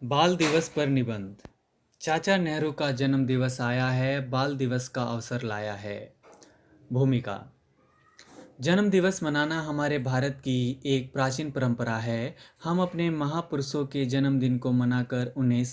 बाल दिवस पर निबंध। चाचा नेहरू का जन्म दिवस आया है, बाल दिवस का अवसर लाया है। भूमिका। जन्म दिवस मनाना हमारे भारत की एक प्राचीन परंपरा है। हम अपने महापुरुषों के जन्मदिन को मनाकर उन्हें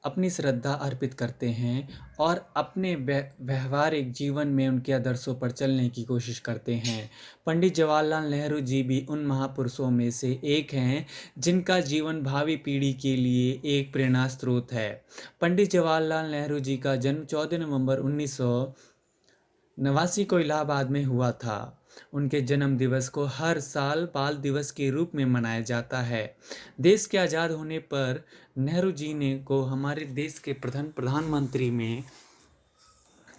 अपनी श्रद्धा अर्पित करते हैं और अपने व्यवहारिक जीवन में उनके आदर्शों पर चलने की कोशिश करते हैं। पंडित जवाहरलाल नेहरू जी भी उन महापुरुषों में से एक हैं जिनका जीवन भावी पीढ़ी के लिए एक प्रेरणा स्रोत है। पंडित जवाहरलाल नेहरू जी का जन्म 14 नवंबर 1989 को इलाहाबाद में हुआ था। उनके जन्म दिवस को हर साल बाल दिवस के रूप में मनाया जाता है। देश के आज़ाद होने पर नेहरू जी ने को हमारे देश के प्रधानमंत्री में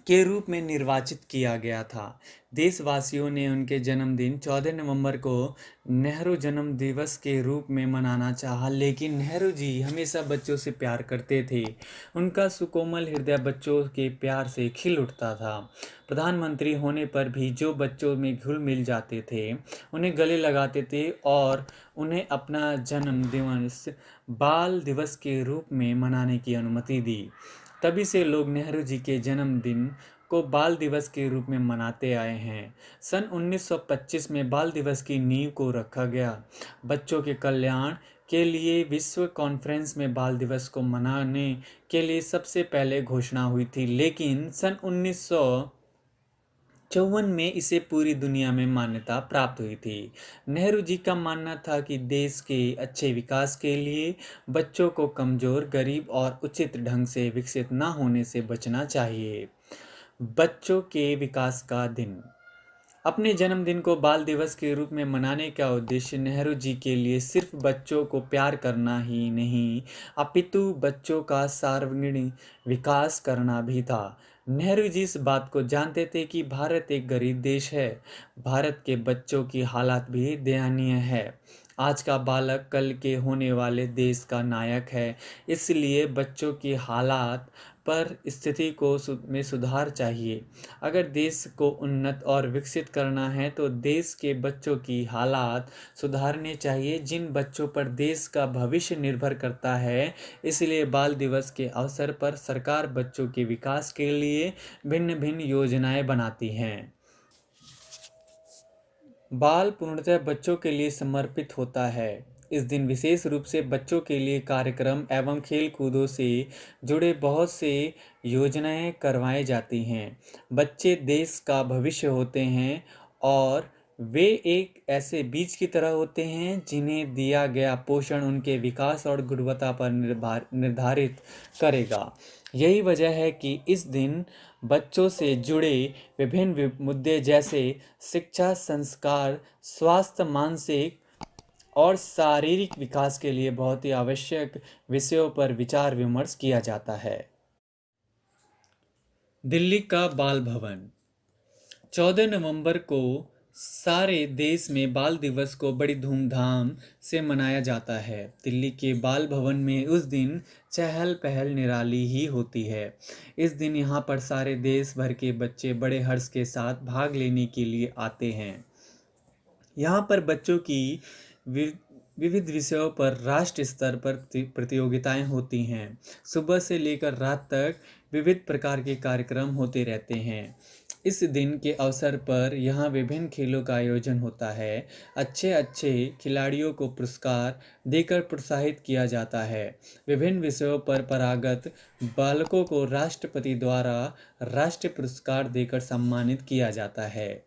के रूप में निर्वाचित किया गया था। देशवासियों ने उनके जन्मदिन 14 नवंबर को नेहरू जन्म दिवस के रूप में मनाना चाहा, लेकिन नेहरू जी हमेशा बच्चों से प्यार करते थे। उनका सुकोमल हृदय बच्चों के प्यार से खिल उठता था। प्रधानमंत्री होने पर भी जो बच्चों में घुल मिल जाते थे उन्हें गले लगाते थे और उन्हें अपना जन्म दिवस बाल दिवस के रूप में मनाने की अनुमति दी। तभी से लोग नेहरू जी के जन्मदिन को बाल दिवस के रूप में मनाते आए हैं। सन 1925 में बाल दिवस की नींव को रखा गया। बच्चों के कल्याण के लिए विश्व कॉन्फ्रेंस में बाल दिवस को मनाने के लिए सबसे पहले घोषणा हुई थी, लेकिन सन 1954 में इसे पूरी दुनिया में मान्यता प्राप्त हुई थी। नेहरू जी का मानना था कि देश के अच्छे विकास के लिए बच्चों को कमज़ोर, गरीब और उचित ढंग से विकसित न होने से बचना चाहिए। बच्चों के विकास का दिन। अपने जन्मदिन को बाल दिवस के रूप में मनाने का उद्देश्य नेहरू जी के लिए सिर्फ बच्चों को प्यार करना ही नहीं, अपितु बच्चों का सार्वजनिक विकास करना भी था। नेहरू जी इस बात को जानते थे कि भारत एक गरीब देश है। भारत के बच्चों की हालत भी दयनीय है। आज का बालक कल के होने वाले देश का नायक है। इसलिए बच्चों की हालात पर स्थिति को में सुधार चाहिए। अगर देश को उन्नत और विकसित करना है तो देश के बच्चों की हालात सुधारने चाहिए, जिन बच्चों पर देश का भविष्य निर्भर करता है। इसलिए बाल दिवस के अवसर पर सरकार बच्चों के विकास के लिए भिन्न भिन्न योजनाएं बनाती हैं। बाल पूर्णतः बच्चों के लिए समर्पित होता है। इस दिन विशेष रूप से बच्चों के लिए कार्यक्रम एवं खेल कूदों से जुड़े बहुत से योजनाएं करवाई जाती हैं। बच्चे देश का भविष्य होते हैं और वे एक ऐसे बीज की तरह होते हैं जिन्हें दिया गया पोषण उनके विकास और गुणवत्ता पर निर्धारित करेगा। यही वजह है कि इस दिन बच्चों से जुड़े विभिन्न मुद्दे जैसे शिक्षा, संस्कार, स्वास्थ्य, मानसिक और शारीरिक विकास के लिए बहुत ही आवश्यक विषयों पर विचार विमर्श किया जाता है। दिल्ली का बाल भवन। 14 नवंबर को सारे देश में बाल दिवस को बड़ी धूमधाम से मनाया जाता है। दिल्ली के बाल भवन में उस दिन चहल पहल निराली ही होती है। इस दिन यहाँ पर सारे देश भर के बच्चे बड़े हर्ष के साथ भाग लेने के लिए आते हैं। यहाँ पर बच्चों की विविध विषयों पर राष्ट्रीय स्तर पर प्रतियोगिताएं होती हैं। सुबह से लेकर रात तक विविध प्रकार के कार्यक्रम होते रहते हैं। इस दिन के अवसर पर यहाँ विभिन्न खेलों का आयोजन होता है। अच्छे अच्छे खिलाड़ियों को पुरस्कार देकर प्रोत्साहित किया जाता है। विभिन्न विषयों पर पारंगत बालकों को राष्ट्रपति द्वारा राष्ट्रीय पुरस्कार देकर सम्मानित किया जाता है।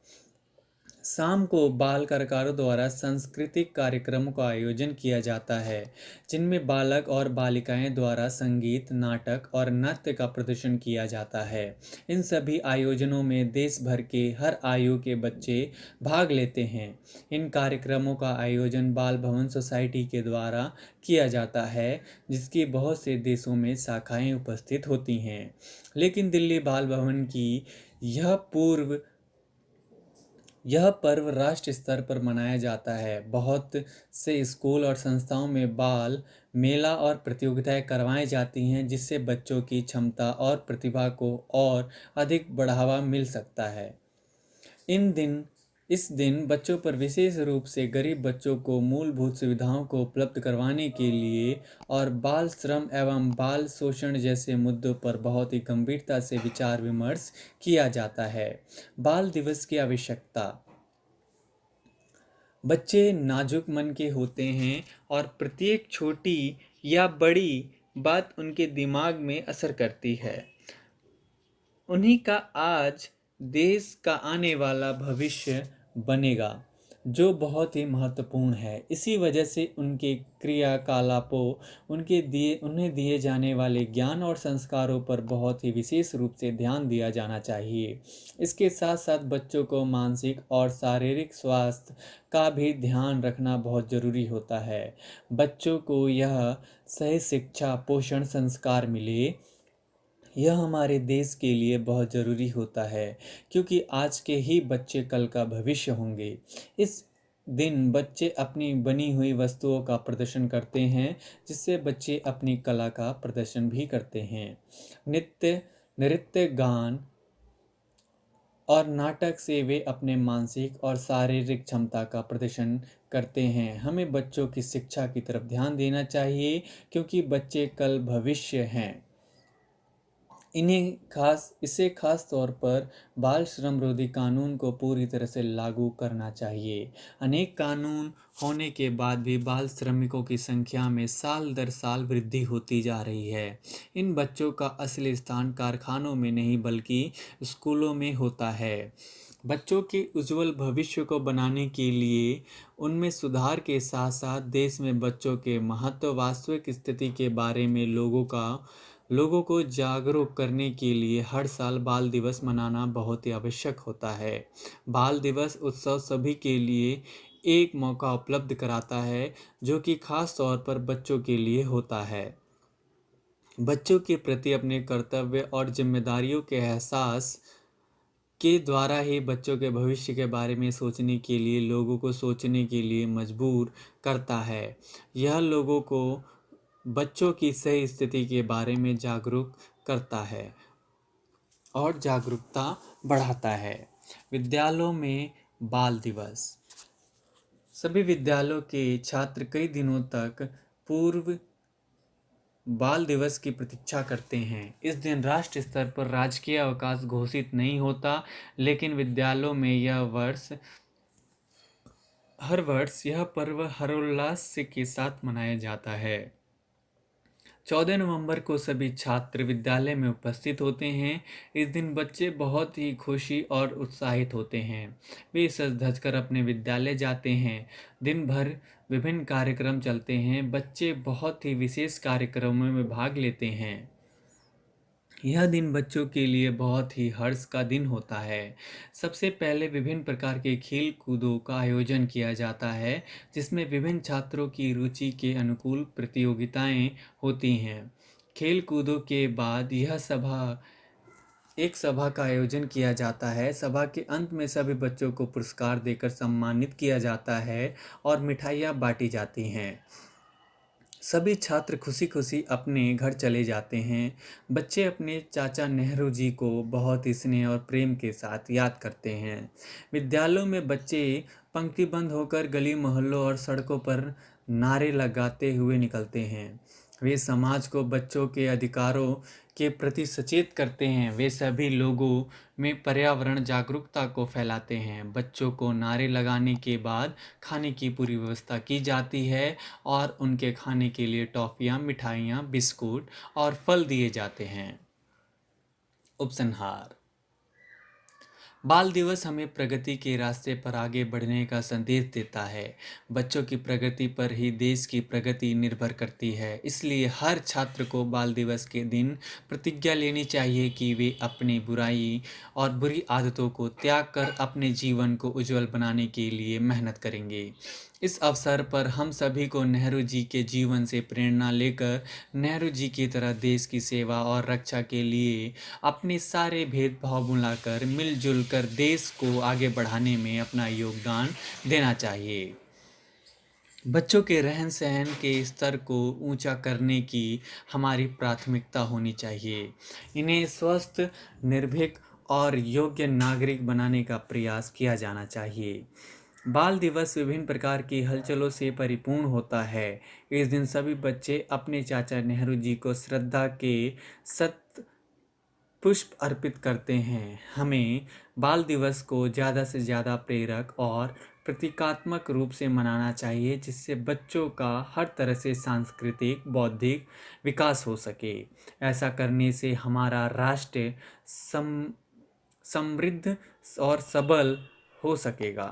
शाम को बाल कलाकारों द्वारा सांस्कृतिक कार्यक्रमों का आयोजन किया जाता है, जिनमें बालक और बालिकाएं द्वारा संगीत, नाटक और नृत्य का प्रदर्शन किया जाता है। इन सभी आयोजनों में देश भर के हर आयु के बच्चे भाग लेते हैं। इन कार्यक्रमों का आयोजन बाल भवन सोसाइटी के द्वारा किया जाता है, जिसकी बहुत से देशों में शाखाएं उपस्थित होती हैं। लेकिन दिल्ली बाल भवन की यह पर्व राष्ट्र स्तर पर मनाया जाता है। बहुत से स्कूल और संस्थाओं में बाल मेला और प्रतियोगिताएं करवाई जाती हैं, जिससे बच्चों की क्षमता और प्रतिभा को और अधिक बढ़ावा मिल सकता है। इन दिन इस दिन बच्चों पर विशेष रूप से गरीब बच्चों को मूलभूत सुविधाओं को उपलब्ध करवाने के लिए और बाल श्रम एवं बाल शोषण जैसे मुद्दों पर बहुत ही गंभीरता से विचार विमर्श किया जाता है। बाल दिवस की आवश्यकता। बच्चे नाजुक मन के होते हैं और प्रत्येक छोटी या बड़ी बात उनके दिमाग में असर करती है। उन्हीं का आज देश का आने वाला भविष्य बनेगा, जो बहुत ही महत्वपूर्ण है। इसी वजह से उनके क्रियाकलापों, उन्हें दिए जाने वाले ज्ञान और संस्कारों पर बहुत ही विशेष रूप से ध्यान दिया जाना चाहिए। इसके साथ साथ बच्चों को मानसिक और शारीरिक स्वास्थ्य का भी ध्यान रखना बहुत ज़रूरी होता है। बच्चों को यह सही शिक्षा, पोषण, संस्कार मिले, यह हमारे देश के लिए बहुत ज़रूरी होता है, क्योंकि आज के ही बच्चे कल का भविष्य होंगे। इस दिन बच्चे अपनी बनी हुई वस्तुओं का प्रदर्शन करते हैं, जिससे बच्चे अपनी कला का प्रदर्शन भी करते हैं। नृत्य, गान और नाटक से वे अपने मानसिक और शारीरिक क्षमता का प्रदर्शन करते हैं। हमें बच्चों की शिक्षा की तरफ ध्यान देना चाहिए, क्योंकि बच्चे कल भविष्य हैं। इसे खास तौर पर बाल श्रम रोधी कानून को पूरी तरह से लागू करना चाहिए। अनेक कानून होने के बाद भी बाल श्रमिकों की संख्या में साल दर साल वृद्धि होती जा रही है। इन बच्चों का असली स्थान कारखानों में नहीं बल्कि स्कूलों में होता है। बच्चों के उज्जवल भविष्य को बनाने के लिए उनमें सुधार के साथ साथ देश में बच्चों के महत्व, वास्तविक स्थिति के बारे में लोगों को जागरूक करने के लिए हर साल बाल दिवस मनाना बहुत ही आवश्यक होता है। बाल दिवस उत्सव सभी के लिए एक मौका उपलब्ध कराता है, जो कि खास तौर पर बच्चों के लिए होता है। बच्चों के प्रति अपने कर्तव्य और जिम्मेदारियों के एहसास के द्वारा ही बच्चों के भविष्य के बारे में सोचने के लिए, लोगों को सोचने के लिए मजबूर करता है। यह लोगों को बच्चों की सही स्थिति के बारे में जागरूक करता है और जागरूकता बढ़ाता है। विद्यालयों में बाल दिवस। सभी विद्यालयों के छात्र कई दिनों तक पूर्व बाल दिवस की प्रतीक्षा करते हैं। इस दिन राष्ट्र स्तर पर राजकीय अवकाश घोषित नहीं होता, लेकिन विद्यालयों में हर वर्ष यह पर्व हर्षोल्लास के साथ मनाया जाता है। 14 नवंबर को सभी छात्र विद्यालय में उपस्थित होते हैं। इस दिन बच्चे बहुत ही खुशी और उत्साहित होते हैं। वे सज धज कर अपने विद्यालय जाते हैं। दिन भर विभिन्न कार्यक्रम चलते हैं। बच्चे बहुत ही विशेष कार्यक्रमों में भाग लेते हैं। यह दिन बच्चों के लिए बहुत ही हर्ष का दिन होता है। सबसे पहले विभिन्न प्रकार के खेल कूदों का आयोजन किया जाता है, जिसमें विभिन्न छात्रों की रुचि के अनुकूल प्रतियोगिताएं होती हैं। खेल कूदों के बाद एक सभा का आयोजन किया जाता है। सभा के अंत में सभी बच्चों को पुरस्कार देकर सम्मानित किया जाता है और मिठाइयाँ बांटी जाती हैं। सभी छात्र खुशी खुशी अपने घर चले जाते हैं। बच्चे अपने चाचा नेहरू जी को बहुत ही स्नेह और प्रेम के साथ याद करते हैं। विद्यालयों में बच्चे पंक्तिबद्ध होकर गली मोहल्लों और सड़कों पर नारे लगाते हुए निकलते हैं। वे समाज को बच्चों के अधिकारों के प्रति सचेत करते हैं। वे सभी लोगों में पर्यावरण जागरूकता को फैलाते हैं। बच्चों को नारे लगाने के बाद खाने की पूरी व्यवस्था की जाती है और उनके खाने के लिए टॉफ़ियाँ, मिठाइयाँ, बिस्कुट और फल दिए जाते हैं। उपसंहार। बाल दिवस हमें प्रगति के रास्ते पर आगे बढ़ने का संदेश देता है। बच्चों की प्रगति पर ही देश की प्रगति निर्भर करती है। इसलिए हर छात्र को बाल दिवस के दिन प्रतिज्ञा लेनी चाहिए कि वे अपनी बुराई और बुरी आदतों को त्याग कर अपने जीवन को उज्जवल बनाने के लिए मेहनत करेंगे। इस अवसर पर हम सभी को नेहरू जी के जीवन से प्रेरणा लेकर नेहरू जी की तरह देश की सेवा और रक्षा के लिए अपने सारे भेदभाव भुलाकर मिलजुल कर देश को आगे बढ़ाने में अपना योगदान देना चाहिए। बच्चों के रहन सहन के स्तर को ऊंचा करने की हमारी प्राथमिकता होनी चाहिए। इन्हें स्वस्थ, निर्भीक और योग्य नागरिक बनाने का प्रयास किया जाना चाहिए। बाल दिवस विभिन्न प्रकार की हलचलों से परिपूर्ण होता है। इस दिन सभी बच्चे अपने चाचा नेहरू जी को श्रद्धा के सत पुष्प अर्पित करते हैं। हमें बाल दिवस को ज़्यादा से ज़्यादा प्रेरक और प्रतीकात्मक रूप से मनाना चाहिए, जिससे बच्चों का हर तरह से सांस्कृतिक बौद्धिक विकास हो सके। ऐसा करने से हमारा राष्ट्र समृद्ध और सबल हो सकेगा।